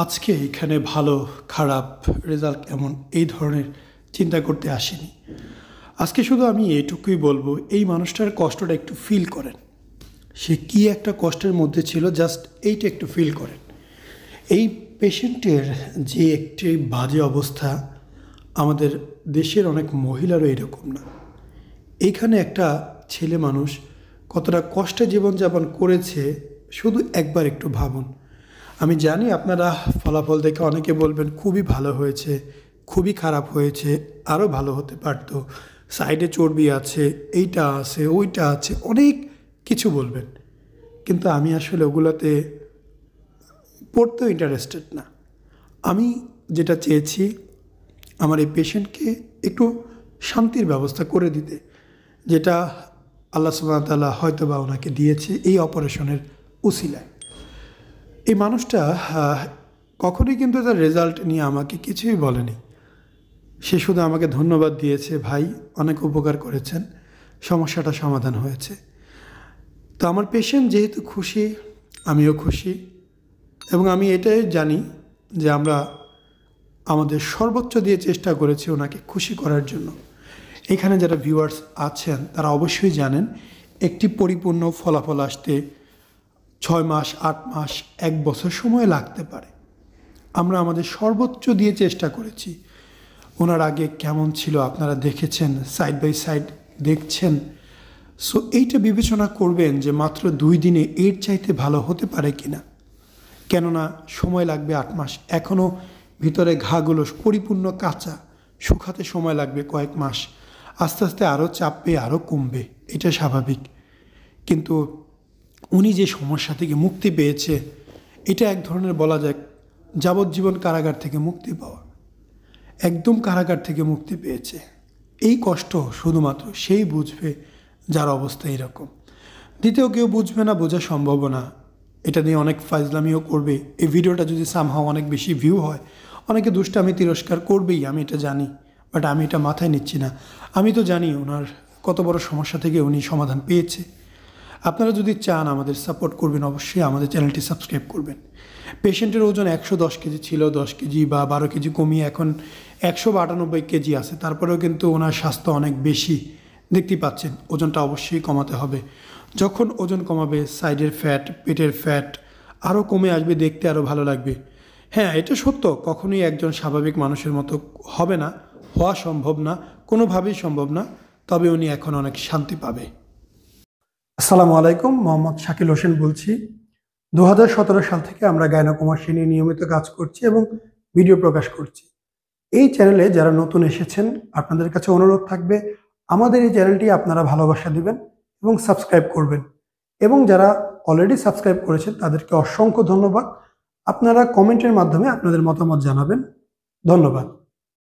আজকে এখানে ভালো খারাপ রেজাল্ট কেমন এই ধরনের চিন্তা করতে আসিনি। আজকে শুধু আমি এইটুকুই বলবো, এই মানুষটার কষ্টটা একটু ফিল করেন। সে কি একটা কষ্টের মধ্যে ছিল, জাস্ট এইটা একটু ফিল করেন। এই পেশেন্টের যে একটি বাজে অবস্থা, আমাদের দেশের অনেক মহিলারও এরকম না। এইখানে একটা ছেলে মানুষ কতটা কষ্টে জীবনযাপন করেছে শুধু একবার একটু ভাবুন। আমি জানি আপনারা ফলাফল দেখে অনেকে বলবেন খুবই ভালো হয়েছে, খুবই খারাপ হয়েছে, আরও ভালো হতে পারত, সাইডে চর্বি আছে, এইটা আছে, ওইটা আছে, অনেক কিছু বলবেন। কিন্তু আমি আসলে ওগুলোতে পড়তেও ইন্টারেস্টেড না। আমি যেটা চেয়েছি, আমার এই পেশেন্টকে একটু শান্তির ব্যবস্থা করে দিতে, যেটা আল্লাহ সুবহানাহু ওয়া তাআলা হয়তো বা ওনাকে দিয়েছে এই অপারেশনের উসিলায়। এই মানুষটা কখনোই কিন্তু তার রেজাল্ট নিয়ে আমাকে কিছুই বলেনি। সে শুধু আমাকে ধন্যবাদ দিয়েছে, ভাই অনেক উপকার করেছেন, সমস্যাটা সমাধান হয়েছে। তো আমার পেশেন্ট যেহেতু খুশি, আমিও খুশি, এবং আমি এটাই জানি যে আমরা আমাদের সর্বোচ্চ দিয়ে চেষ্টা করেছি ওনাকে খুশি করার জন্য। এখানে যারা ভিউয়ার্স আছেন তারা অবশ্যই জানেন, একটি পরিপূর্ণ ফলাফল আসতে 6 মাস, 8 মাস, 1 বছর সময় লাগতে পারে। আমরা আমাদের সর্বোচ্চ দিয়ে চেষ্টা করেছি। ওনার আগে কেমন ছিল আপনারা দেখেছেন, সাইড বাই সাইড দেখছেন। সো এইটা বিবেচনা করবেন যে মাত্র 2 দিনে এর চাইতে ভালো হতে পারে কিনা। কেননা সময় লাগবে 8 মাস, এখনও ভিতরে ঘাগুলো পরিপূর্ণ কাঁচা, শুকাতে সময় লাগবে কয়েক মাস। আস্তে আস্তে আরও চাপবে, আরও কমবে, এটা স্বাভাবিক। কিন্তু উনি যে সমস্যা থেকে মুক্তি পেয়েছে, এটা এক ধরনের বলা যায় যাবজ্জীবন কারাগার থেকে মুক্তি পাওয়া। একদম কারাগার থেকে মুক্তি পেয়েছে। এই কষ্ট শুধুমাত্র সেই বুঝবে যার অবস্থা এরকম। দ্বিতীয় কেউ বুঝবে না, বোঝা সম্ভব না। এটা নিয়ে অনেক ফাইজলামিও করবে। এই ভিডিওটা যদি সামহাও অনেক বেশি ভিউ হয়, অনেকে দুষ্টামি তিরস্কার করবেই, আমি এটা জানি। বাট আমি এটা মাথায় নিচ্ছি না। আমি তো জানি ওনার কত বড় সমস্যা থেকে উনি সমাধান পেয়েছে। আপনারা যদি চান আমাদের সাপোর্ট করবেন, অবশ্যই আমাদের চ্যানেলটি সাবস্ক্রাইব করবেন। পেশেন্টের ওজন 110 কেজি ছিল, 10 কেজি বা 12 কেজি কমিয়ে এখন 192 কেজি আছে। তারপরেও কিন্তু ওনার স্বাস্থ্য অনেক বেশি, দেখতেই পাচ্ছেন। ওজনটা অবশ্যই কমাতে হবে। যখন ওজন কমাবে, সাইডের ফ্যাট, পেটের ফ্যাট আরও কমে আসবে, দেখতে আরও ভালো লাগবে। হ্যাঁ, এটা সত্য, কখনোই একজন স্বাভাবিক মানুষের মতো হবে না, হওয়া সম্ভব না, কোনোভাবেই সম্ভব না। তবে উনি এখন অনেক শান্তি পাবে। আসসালামু আলাইকুম, মোহাম্মদ শাকিল হোসেন বলছি। 2017 সাল থেকে আমরা গাইনোকমার্সি নিয়ে নিয়মিত কাজ করছি এবং ভিডিও প্রকাশ করছি। এই চ্যানেলে যারা নতুন এসেছেন, আপনাদের কাছে অনুরোধ থাকবে আমাদের এই চ্যানেলটি আপনারা ভালোবাসা দিবেন এবং সাবস্ক্রাইব করবেন। এবং যারা অলরেডি সাবস্ক্রাইব করেছেন তাদেরকে অসংখ্য ধন্যবাদ। আপনারা কমেন্টের মাধ্যমে আপনাদের মতামত জানাবেন। ধন্যবাদ।